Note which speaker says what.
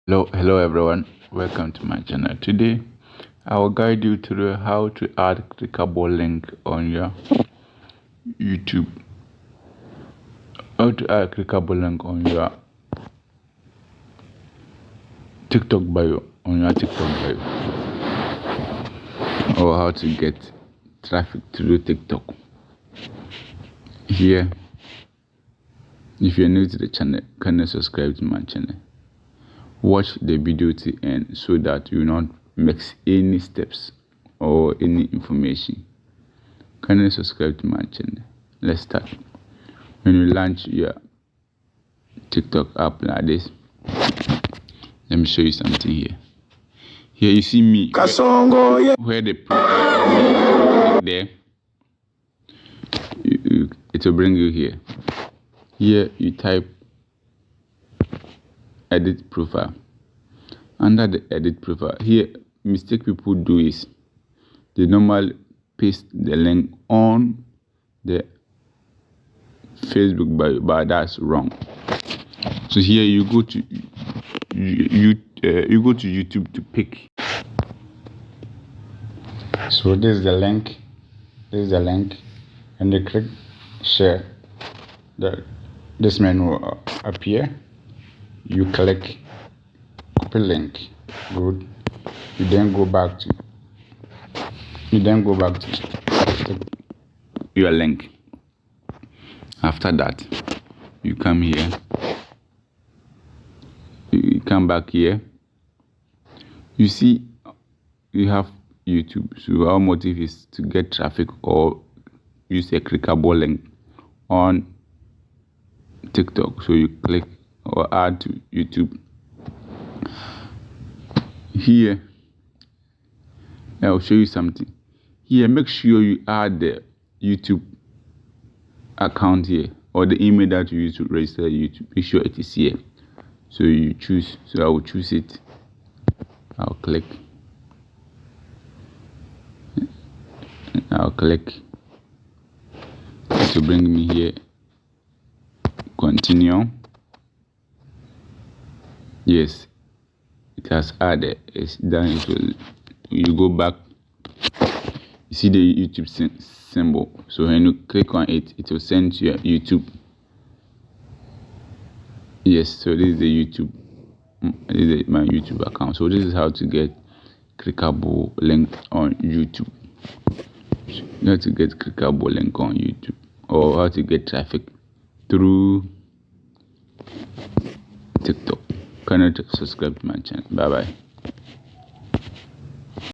Speaker 1: Hello everyone, welcome to my channel. Today I will guide you through how to add clickable link on your YouTube. How to add clickable link on your TikTok bio, or how to get traffic through TikTok. Here, if you're new to the channel, kindly subscribe to my channel. Watch the video to end so that you not mix any steps or any information. Kindly subscribe to my channel. Let's start. When you launch your TikTok app like this, let me show you something here. Here you see me where the profile there. It will bring you here. Here you type edit profile. Under the edit profile, here mistake people do is they normally paste the link on the Facebook bio, but that's wrong. So here you go to YouTube to pick. So this is the link. And you click share. This menu will appear. You click copy link. Good. You then go back to your link. After that, you come here. You come back here. You see you have YouTube. So our motive is to get traffic or use a clickable link on TikTok. So you click or add to YouTube. Here, I'll show you something. Here, make sure you add the YouTube account here or the email that you use to register YouTube. Make sure it is here. So you choose. So I will choose it. I'll click. To bring me here. Continue. Yes, it has added. It's done. You go back. You see the YouTube symbol. So when you click on it, it will send to your YouTube. Yes, so this is the YouTube. This is my YouTube account. So this is how to get clickable link on YouTube. How to get clickable link on YouTube, or how to get traffic through TikTok. Kindly subscribe to my channel. Bye bye.